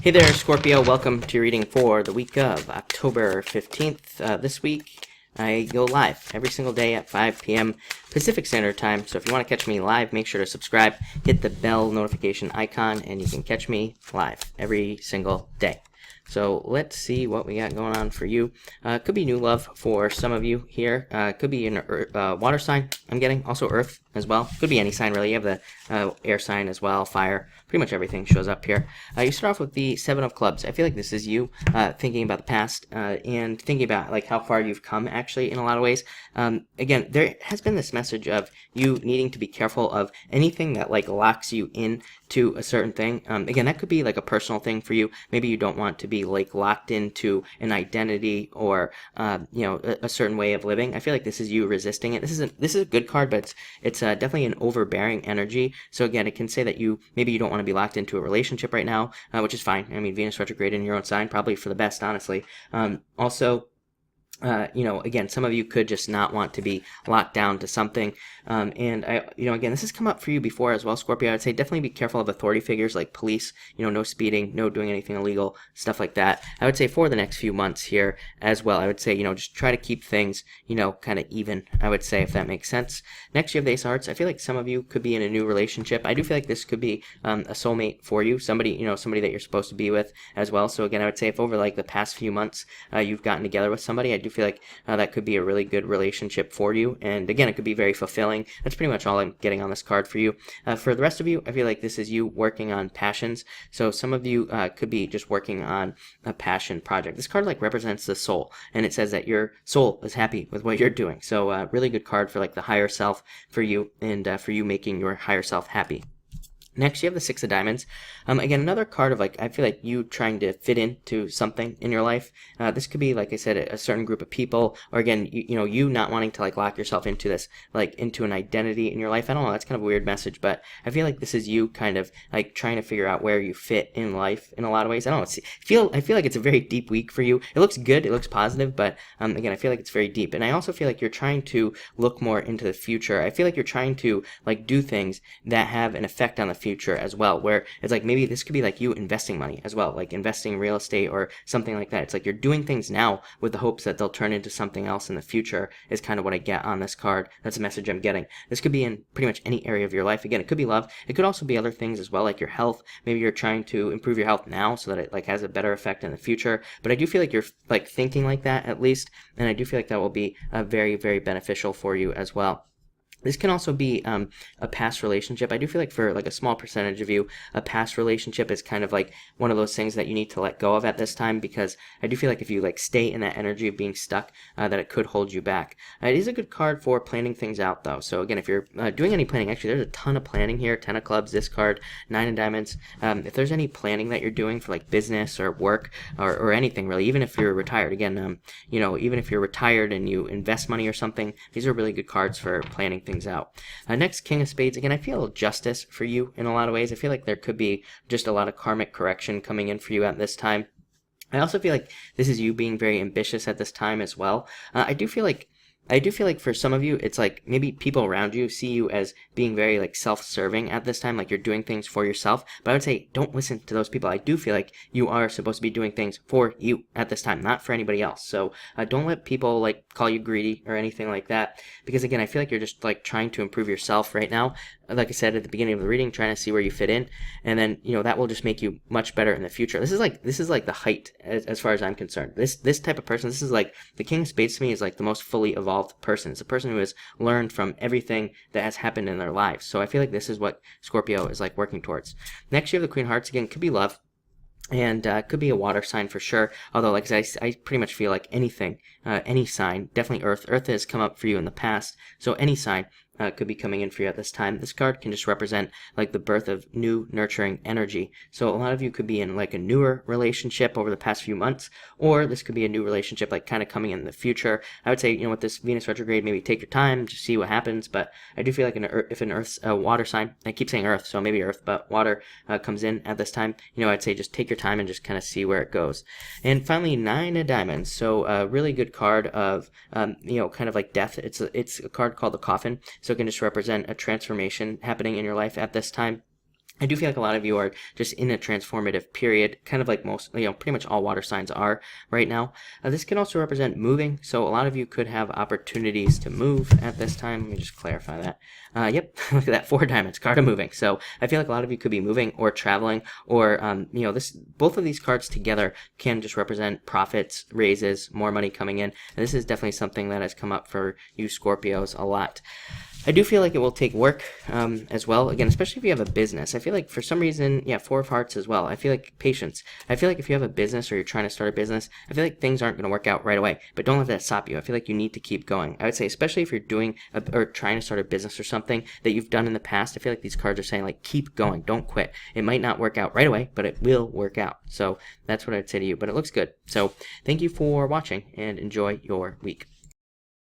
Hey there, Scorpio. Welcome to your reading for the week of October 15th. This week, I go live every single day at 5 p.m. Pacific Standard Time. So if you want to catch me live, make sure to subscribe, hit the bell notification icon, and you can catch me live every single day. So let's see what we got going on for you. Could be new love for some of you here. Could be an water sign I'm getting. Also earth as well. Could be any sign really. You have the air sign as well, fire. Pretty much everything shows up here. You start off with the Seven of Clubs. I feel like this is you thinking about the past and thinking about like how far you've come actually in a lot of ways. Again, there has been this message of you needing to be careful of anything that like locks you in to a certain thing. Again, that could be like a personal thing for you. Maybe you don't want to be like locked into an identity or a certain way of living. I feel like this is you resisting it. This is a good card, but it's definitely an overbearing energy. So again, it can say that maybe you don't want to be locked into a relationship right now, which is fine. I mean, Venus retrograde in your own sign, probably for the best, honestly. Also, again, some of you could just not want to be locked down to something. Again, this has come up for you before as well, Scorpio. I would say definitely be careful of authority figures like police, no speeding, no doing anything illegal, stuff like that. I would say for the next few months here as well, I would say, just try to keep things, kind of even, I would say, if that makes sense. Next, you have the Ace of Hearts. I feel like some of you could be in a new relationship. I do feel like this could be a soulmate for you, somebody that you're supposed to be with as well. So again, I would say if over like the past few months you've gotten together with somebody, I do feel like that could be a really good relationship for you. And again, it could be very fulfilling. That's pretty much all I'm getting on this card for you. For the rest of you, I feel like this is you working on passions. So some of you could be just working on a passion project. This card like represents the soul, and it says that your soul is happy with what you're doing. So really good card for like the higher self for you, and for you making your higher self happy. Next, you have the Six of Diamonds. Again, another card of like, I feel like you trying to fit into something in your life. This could be, like I said, a certain group of people, or again, you not wanting to like lock yourself into this, like into an identity in your life. I don't know, that's kind of a weird message, but I feel like this is you kind of like trying to figure out where you fit in life in a lot of ways. I don't know, I feel like it's a very deep week for you. It looks good, it looks positive, but again, I feel like it's very deep. And I also feel like you're trying to look more into the future. I feel like you're trying to like do things that have an effect on the future as well, where it's like maybe this could be like you investing money as well, like investing in real estate or something like that. It's like you're doing things now with the hopes that they'll turn into something else in the future, is kind of what I get on this card. That's a message I'm getting. This could be in pretty much any area of your life. Again, it could be love. It could also be other things as well, like your health. Maybe you're trying to improve your health now so that it like has a better effect in the future. But I do feel like you're like thinking like that at least, and I do feel like that will be very, very beneficial for you as well. This can also be a past relationship. I do feel like for like a small percentage of you, a past relationship is kind of like one of those things that you need to let go of at this time, because I do feel like if you like stay in that energy of being stuck, that it could hold you back. It is a good card for planning things out though. So again, if you're doing any planning, actually there's a ton of planning here. 10 of Clubs, this card, 9 of Diamonds. If there's any planning that you're doing for like business or work or anything really, even if you're retired, again, even if you're retired and you invest money or something, these are really good cards for planning things out. Next, King of Spades. Again, I feel justice for you in a lot of ways. I feel like there could be just a lot of karmic correction coming in for you at this time. I also feel like this is you being very ambitious at this time as well. I do feel like for some of you, it's like maybe people around you see you as being very like self-serving at this time, like you're doing things for yourself. But I would say don't listen to those people. I do feel like you are supposed to be doing things for you at this time, not for anybody else. So don't let people like call you greedy or anything like that, because again, I feel like you're just like trying to improve yourself right now. Like I said at the beginning of the reading, trying to see where you fit in, and then that will just make you much better in the future. This is like the height as far as I'm concerned. This type of person, this is like the King of Spades to me is like the most fully evolved person. It's a person who has learned from everything that has happened in their lives. So I feel like this is what Scorpio is like working towards. Next, you have the Queen of Hearts. Again, could be love. And could be a water sign for sure. Although, like I pretty much feel like anything, any sign, definitely Earth. Earth has come up for you in the past, so any sign could be coming in for you at this time. This card can just represent like the birth of new nurturing energy. So a lot of you could be in like a newer relationship over the past few months, or this could be a new relationship like kind of coming in the future. I would say, with this Venus retrograde, maybe take your time, just see what happens. But I do feel like if an Earth's a water sign, I keep saying Earth, so maybe Earth, but water comes in at this time, I'd say just take your time and just kind of see where it goes. And finally, 9 of Diamonds. So a really good card of, kind of like death. It's a card called the Coffin. So it can just represent a transformation happening in your life at this time. I do feel like a lot of you are just in a transformative period, kind of like most, pretty much all water signs are right now. This can also represent moving, so a lot of you could have opportunities to move at this time. Let me just clarify that. Yep, look at that, 4 diamonds, card of moving. So I feel like a lot of you could be moving or traveling, or both of these cards together can just represent profits, raises, more money coming in. And this is definitely something that has come up for you Scorpios a lot. I do feel like it will take work as well, again, especially if you have a business. I feel like for some reason, 4 of hearts as well. I feel like patience. I feel like if you have a business or you're trying to start a business, I feel like things aren't going to work out right away, but don't let that stop you. I feel like you need to keep going. I would say, especially if you're doing or trying to start a business or something that you've done in the past, I feel like these cards are saying, like, keep going, don't quit. It might not work out right away, but it will work out. So that's what I'd say to you, but it looks good. So thank you for watching and enjoy your week.